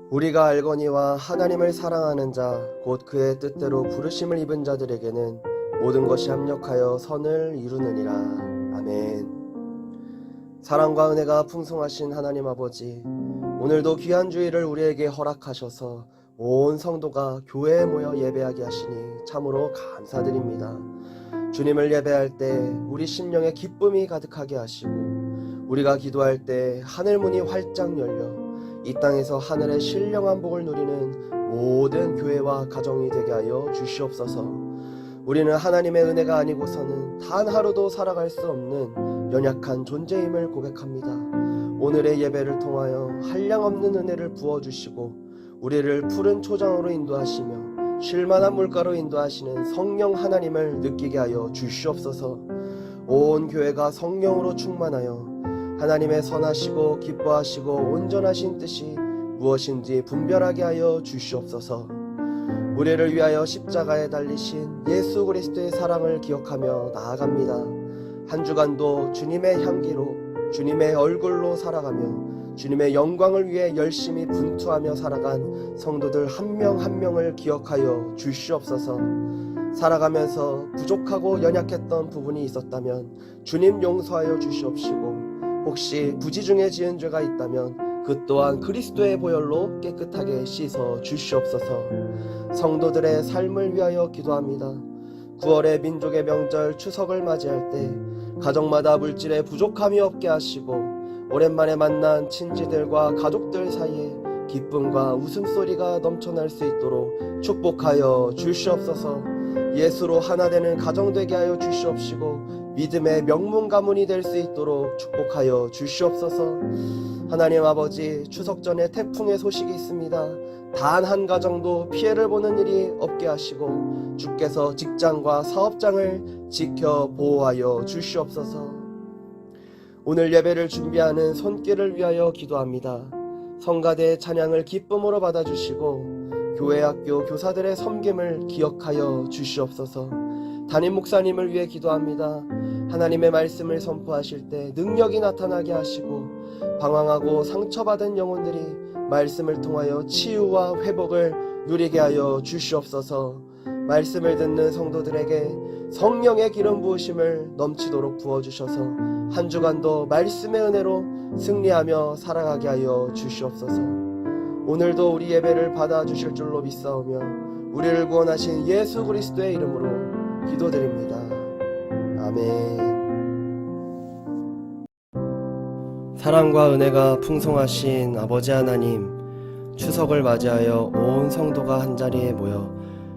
우리가 알거니와 하나님을 사랑하는 자 곧 그의 뜻대로 부르심을 입은 자들에게는 모든 것이 합력하여 선을 이루느니라. 아멘. 사랑과 은혜가 풍성하신 하나님 아버지, 오늘도 귀한 주일을 우리에게 허락하셔서 온 성도가 교회에 모여 예배하게 하시니 참으로 감사드립니다. 주님을 예배할 때 우리 심령에 기쁨이 가득하게 하시고, 우리가 기도할 때 하늘 문이 활짝 열려 이 땅에서 하늘의 신령한 복을 누리는 모든 교회와 가정이 되게 하여 주시옵소서. 우리는 하나님의 은혜가 아니고서는 단 하루도 살아갈 수 없는 연약한 존재임을 고백합니다. 오늘의 예배를 통하여 한량없는 은혜를 부어주시고 우리를 푸른 초장으로 인도하시며 쉴만한 물가로 인도하시는 성령 하나님을 느끼게 하여 주시옵소서. 온 교회가 성령으로 충만하여 하나님의 선하시고 기뻐하시고 온전하신 뜻이 무엇인지 분별하게 하여 주시옵소서. 우리를 위하여 십자가에 달리신 예수 그리스도의 사랑을 기억하며 나아갑니다. 한 주간도 주님의 향기로, 주님의 얼굴로 살아가며 주님의 영광을 위해 열심히 분투하며 살아간 성도들 한 명 한 명을 기억하여 주시옵소서. 살아가면서 부족하고 연약했던 부분이 있었다면 주님 용서하여 주시옵시고, 혹시 부지 중에 지은 죄가 있다면 그 또한 그리스도의 보혈로 깨끗하게 씻어 주시옵소서. 성도들의 삶을 위하여 기도합니다. 9월의 민족의 명절 추석을 맞이할 때 가정마다 물질에 부족함이 없게 하시고, 오랜만에 만난 친지들과 가족들 사이에 기쁨과 웃음소리가 넘쳐날 수 있도록 축복하여 주시옵소서. 예수로 하나 되는 가정 되게 하여 주시옵시고 믿음의 명문 가문이 될 수 있도록 축복하여 주시옵소서. 하나님 아버지, 추석 전에 태풍의 소식이 있습니다. 단 한 가정도 피해를 보는 일이 없게 하시고 주께서 직장과 사업장을 지켜 보호하여 주시옵소서. 오늘 예배를 준비하는 손길을 위하여 기도합니다. 성가대의 찬양을 기쁨으로 받아주시고 교회 학교 교사들의 섬김을 기억하여 주시옵소서. 담임 목사님을 위해 기도합니다. 하나님의 말씀을 선포하실 때 능력이 나타나게 하시고 방황하고 상처받은 영혼들이 말씀을 통하여 치유와 회복을 누리게 하여 주시옵소서. 말씀을 듣는 성도들에게 성령의 기름 부으심을 넘치도록 부어주셔서 한 주간도 말씀의 은혜로 승리하며 살아가게 하여 주시옵소서. 오늘도 우리 예배를 받아주실 줄로 믿사오며 우리를 구원하신 예수 그리스도의 이름으로 기도드립니다. 아멘. 사랑과 은혜가 풍성하신 아버지 하나님, 추석을 맞이하여 온 성도가 한자리에 모여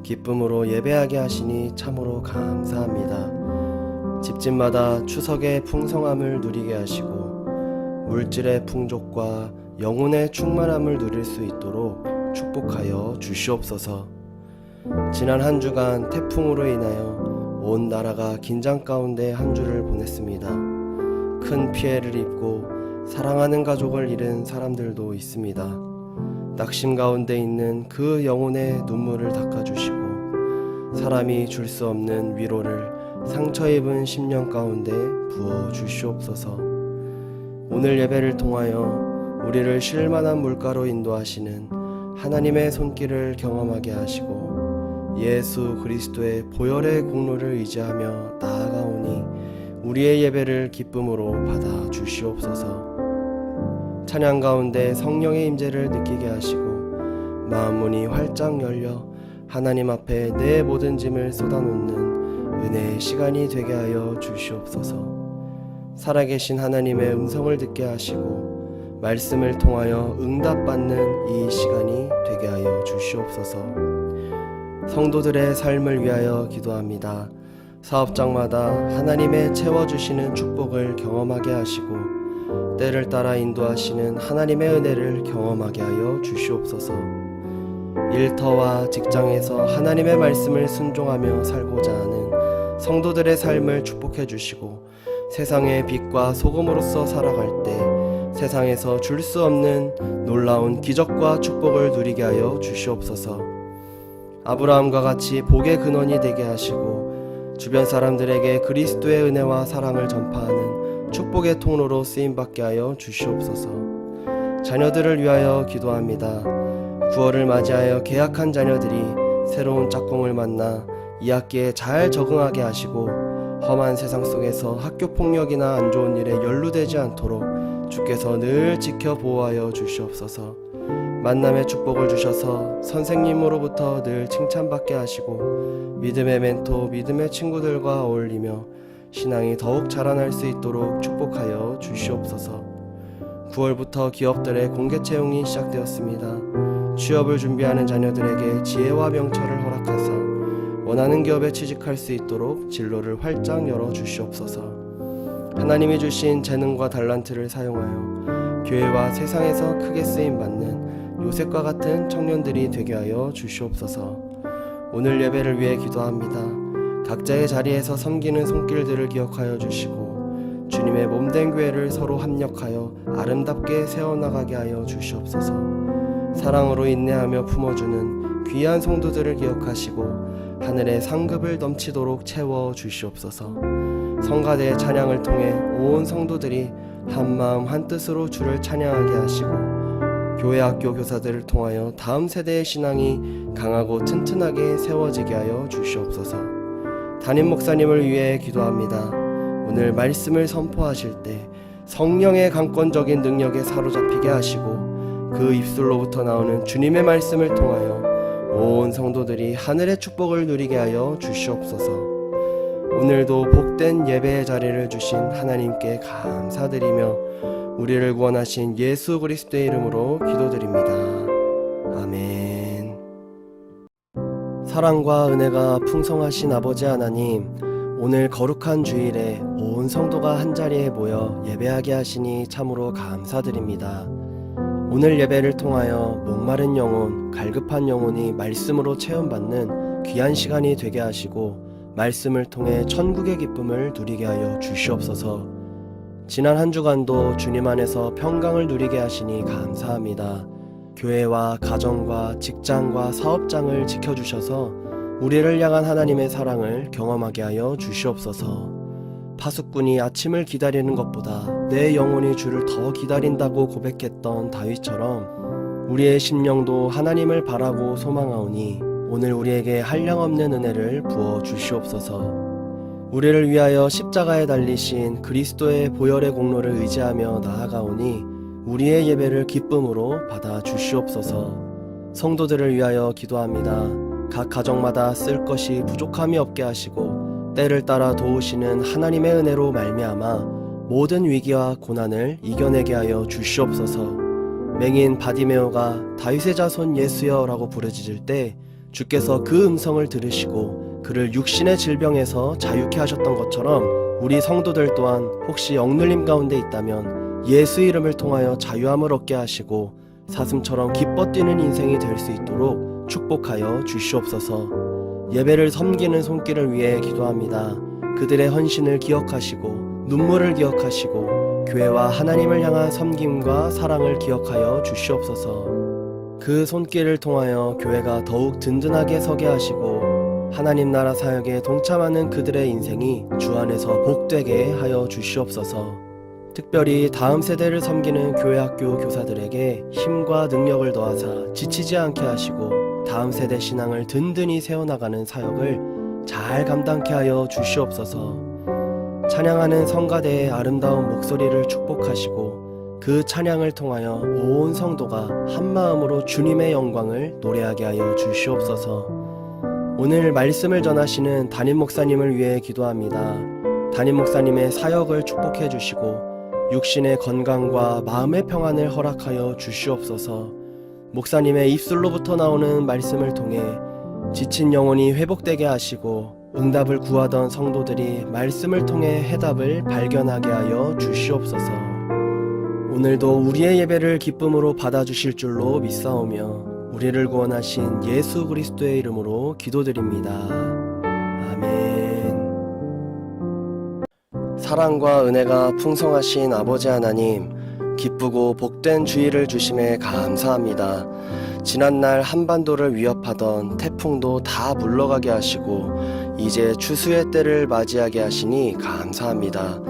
기쁨으로 예배하게 하시니 참으로 감사합니다. 집집마다 추석의 풍성함을 누리게 하시고 물질의 풍족과 영혼의 충만함을 누릴 수 있도록 축복하여 주시옵소서. 지난 한 주간 태풍으로 인하여 온 나라가 긴장 가운데 한 주를 보냈습니다. 큰 피해를 입고 사랑하는 가족을 잃은 사람들도 있습니다. 낙심 가운데 있는 그 영혼의 눈물을 닦아주시고 사람이 줄 수 없는 위로를 상처 입은 심령 가운데 부어 주시옵소서. 오늘 예배를 통하여 우리를 쉴만한 물가로 인도하시는 하나님의 손길을 경험하게 하시고 예수 그리스도의 보혈의 공로를 의지하며 나아가오니 우리의 예배를 기쁨으로 받아 주시옵소서. 찬양 가운데 성령의 임재를 느끼게 하시고 마음 문이 활짝 열려 하나님 앞에 내 모든 짐을 쏟아놓는 은혜의 시간이 되게 하여 주시옵소서. 살아계신 하나님의 음성을 듣게 하시고 말씀을 통하여 응답받는 이 시간이 되게 하여 주시옵소서. 성도들의 삶을 위하여 기도합니다. 사업장마다 하나님의 채워주시는 축복을 경험하게 하시고 때를 따라 인도하시는 하나님의 은혜를 경험하게 하여 주시옵소서. 일터와 직장에서 하나님의 말씀을 순종하며 살고자 하는 성도들의 삶을 축복해 주시고 세상의 빛과 소금으로서 살아갈 때 세상에서 줄 수 없는 놀라운 기적과 축복을 누리게 하여 주시옵소서. 아브라함과 같이 복의 근원이 되게 하시고 주변 사람들에게 그리스도의 은혜와 사랑을 전파하는 축복의 통로로 쓰임받게 하여 주시옵소서. 자녀들을 위하여 기도합니다. 9월을 맞이하여 개학한 자녀들이 새로운 짝꿍을 만나 2학기에 잘 적응하게 하시고 험한 세상 속에서 학교 폭력이나 안 좋은 일에 연루되지 않도록 주께서 늘 지켜 보호하여 주시옵소서. 만남의 축복을 주셔서 선생님으로부터 늘 칭찬받게 하시고 믿음의 멘토, 믿음의 친구들과 어울리며 신앙이 더욱 자라날 수 있도록 축복하여 주시옵소서. 9월부터 기업들의 공개 채용이 시작되었습니다. 취업을 준비하는 자녀들에게 지혜와 명철을 허락하사 원하는 기업에 취직할 수 있도록 진로를 활짝 열어 주시옵소서. 하나님이 주신 재능과 달란트를 사용하여 교회와 세상에서 크게 쓰임받는 요셉과 같은 청년들이 되게 하여 주시옵소서. 오늘 예배를 위해 기도합니다. 각자의 자리에서 섬기는 손길들을 기억하여 주시고 주님의 몸된 교회를 서로 합력하여 아름답게 세워나가게 하여 주시옵소서. 사랑으로 인내하며 품어주는 귀한 성도들을 기억하시고 하늘의 상급을 넘치도록 채워 주시옵소서. 성가대의 찬양을 통해 온 성도들이 한마음 한뜻으로 주를 찬양하게 하시고 교회 학교 교사들을 통하여 다음 세대의 신앙이 강하고 튼튼하게 세워지게 하여 주시옵소서. 담임 목사님을 위해 기도합니다. 오늘 말씀을 선포하실 때 성령의 강권적인 능력에 사로잡히게 하시고 그 입술로부터 나오는 주님의 말씀을 통하여 온 성도들이 하늘의 축복을 누리게 하여 주시옵소서. 오늘도 복된 예배의 자리를 주신 하나님께 감사드리며 우리를 구원하신 예수 그리스도의 이름으로 기도드립니다. 아멘. 사랑과 은혜가 풍성하신 아버지 하나님, 오늘 거룩한 주일에 온 성도가 한자리에 모여 예배하게 하시니 참으로 감사드립니다. 오늘 예배를 통하여 목마른 영혼, 갈급한 영혼이 말씀으로 체험받는 귀한 시간이 되게 하시고 말씀을 통해 천국의 기쁨을 누리게 하여 주시옵소서. 지난 한 주간도 주님 안에서 평강을 누리게 하시니 감사합니다. 교회와 가정과 직장과 사업장을 지켜주셔서 우리를 향한 하나님의 사랑을 경험하게 하여 주시옵소서. 파수꾼이 아침을 기다리는 것보다 내 영혼이 주를 더 기다린다고 고백했던 다윗처럼 우리의 심령도 하나님을 바라고 소망하오니 오늘 우리에게 한량없는 은혜를 부어 주시옵소서. 우리를 위하여 십자가에 달리신 그리스도의 보혈의 공로를 의지하며 나아가오니 우리의 예배를 기쁨으로 받아 주시옵소서. 성도들을 위하여 기도합니다. 각 가정마다 쓸 것이 부족함이 없게 하시고 때를 따라 도우시는 하나님의 은혜로 말미암아 모든 위기와 고난을 이겨내게 하여 주시옵소서. 맹인 바디메오가 다윗의 자손 예수여 라고 부르짖을 때 주께서 그 음성을 들으시고 그를 육신의 질병에서 자유케 하셨던 것처럼 우리 성도들 또한 혹시 억눌림 가운데 있다면 예수 이름을 통하여 자유함을 얻게 하시고 사슴처럼 기뻐 뛰는 인생이 될 수 있도록 축복하여 주시옵소서. 예배를 섬기는 손길을 위해 기도합니다. 그들의 헌신을 기억하시고 눈물을 기억하시고 교회와 하나님을 향한 섬김과 사랑을 기억하여 주시옵소서. 그 손길을 통하여 교회가 더욱 든든하게 서게 하시고 하나님 나라 사역에 동참하는 그들의 인생이 주 안에서 복되게 하여 주시옵소서. 특별히 다음 세대를 섬기는 교회 학교 교사들에게 힘과 능력을 더하사 지치지 않게 하시고 다음 세대 신앙을 든든히 세워나가는 사역을 잘 감당케 하여 주시옵소서. 찬양하는 성가대의 아름다운 목소리를 축복하시고 그 찬양을 통하여 온 성도가 한마음으로 주님의 영광을 노래하게 하여 주시옵소서. 오늘 말씀을 전하시는 담임 목사님을 위해 기도합니다. 담임 목사님의 사역을 축복해 주시고 육신의 건강과 마음의 평안을 허락하여 주시옵소서. 목사님의 입술로부터 나오는 말씀을 통해 지친 영혼이 회복되게 하시고 응답을 구하던 성도들이 말씀을 통해 해답을 발견하게 하여 주시옵소서. 오늘도 우리의 예배를 기쁨으로 받아주실 줄로 믿사오며 우리를 구원하신 예수 그리스도의 이름으로 기도드립니다. 아멘. 사랑과 은혜가 풍성하신 아버지 하나님, 기쁘고 복된 주일을 주심에 감사합니다. 지난날 한반도를 위협하던 태풍도 다 물러가게 하시고 이제 추수의 때를 맞이하게 하시니 감사합니다.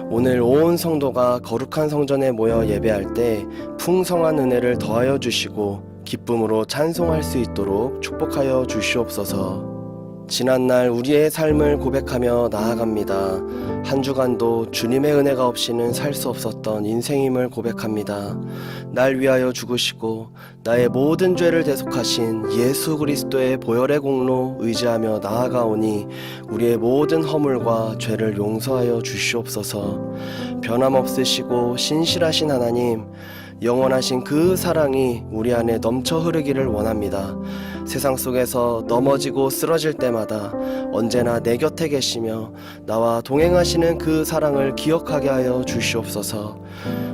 오늘 온 성도가 거룩한 성전에 모여 예배할 때 풍성한 은혜를 더하여 주시고 기쁨으로 찬송할 수 있도록 축복하여 주시옵소서. 지난날 우리의 삶을 고백하며 나아갑니다. 한 주간도 주님의 은혜가 없이는 살 수 없었던 인생임을 고백합니다. 날 위하여 죽으시고 나의 모든 죄를 대속하신 예수 그리스도의 보혈의 공로 의지하며 나아가오니 우리의 모든 허물과 죄를 용서하여 주시옵소서. 변함없으시고 신실하신 하나님, 영원하신 그 사랑이 우리 안에 넘쳐 흐르기를 원합니다. 세상 속에서 넘어지고 쓰러질 때마다 언제나 내 곁에 계시며 나와 동행하시는 그 사랑을 기억하게 하여 주시옵소서.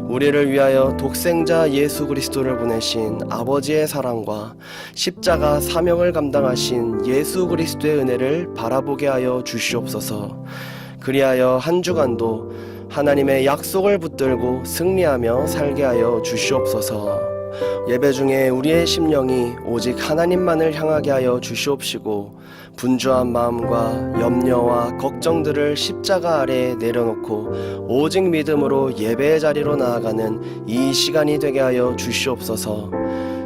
우리를 위하여 독생자 예수 그리스도를 보내신 아버지의 사랑과 십자가 사명을 감당하신 예수 그리스도의 은혜를 바라보게 하여 주시옵소서. 그리하여 한 주간도 하나님의 약속을 붙들고 승리하며 살게 하여 주시옵소서. 예배 중에 우리의 심령이 오직 하나님만을 향하게 하여 주시옵시고 분주한 마음과 염려와 걱정들을 십자가 아래에 내려놓고 오직 믿음으로 예배의 자리로 나아가는 이 시간이 되게 하여 주시옵소서.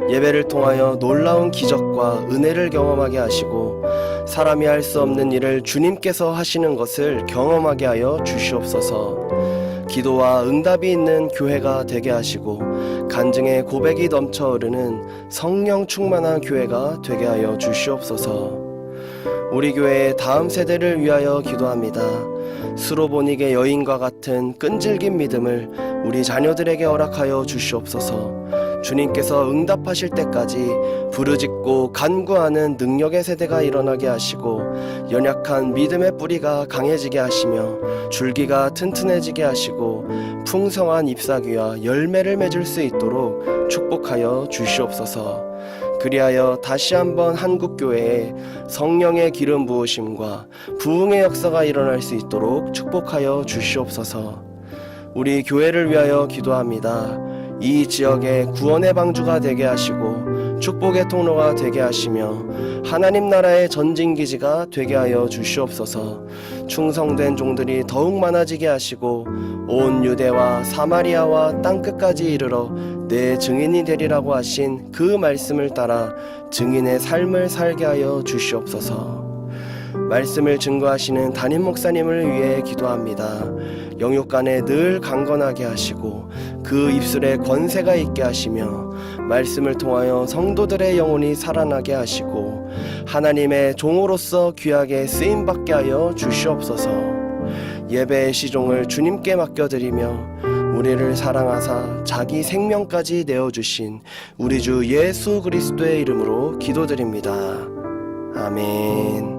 예배를 통하여 놀라운 기적과 은혜를 경험하게 하시고 사람이 할 수 없는 일을 주님께서 하시는 것을 경험하게 하여 주시옵소서. 기도와 응답이 있는 교회가 되게 하시고 간증의 고백이 넘쳐 흐르는 성령 충만한 교회가 되게 하여 주시옵소서. 우리 교회의 다음 세대를 위하여 기도합니다. 수로보닉의 여인과 같은 끈질긴 믿음을 우리 자녀들에게 허락하여 주시옵소서. 주님께서 응답하실 때까지 부르짖고 간구하는 능력의 세대가 일어나게 하시고 연약한 믿음의 뿌리가 강해지게 하시며 줄기가 튼튼해지게 하시고 풍성한 잎사귀와 열매를 맺을 수 있도록 축복하여 주시옵소서. 그리하여 다시 한번 한국교회에 성령의 기름 부으심과 부흥의 역사가 일어날 수 있도록 축복하여 주시옵소서. 우리 교회를 위하여 기도합니다. 이 지역에 구원의 방주가 되게 하시고 축복의 통로가 되게 하시며 하나님 나라의 전진기지가 되게 하여 주시옵소서. 충성된 종들이 더욱 많아지게 하시고 온 유대와 사마리아와 땅끝까지 이르러 내 증인이 되리라고 하신 그 말씀을 따라 증인의 삶을 살게 하여 주시옵소서. 말씀을 증거하시는 담임 목사님을 위해 기도합니다. 영육간에 늘 강건하게 하시고 그 입술에 권세가 있게 하시며 말씀을 통하여 성도들의 영혼이 살아나게 하시고 하나님의 종으로서 귀하게 쓰임받게 하여 주시옵소서. 예배의 시종을 주님께 맡겨드리며 우리를 사랑하사 자기 생명까지 내어주신 우리 주 예수 그리스도의 이름으로 기도드립니다. 아멘.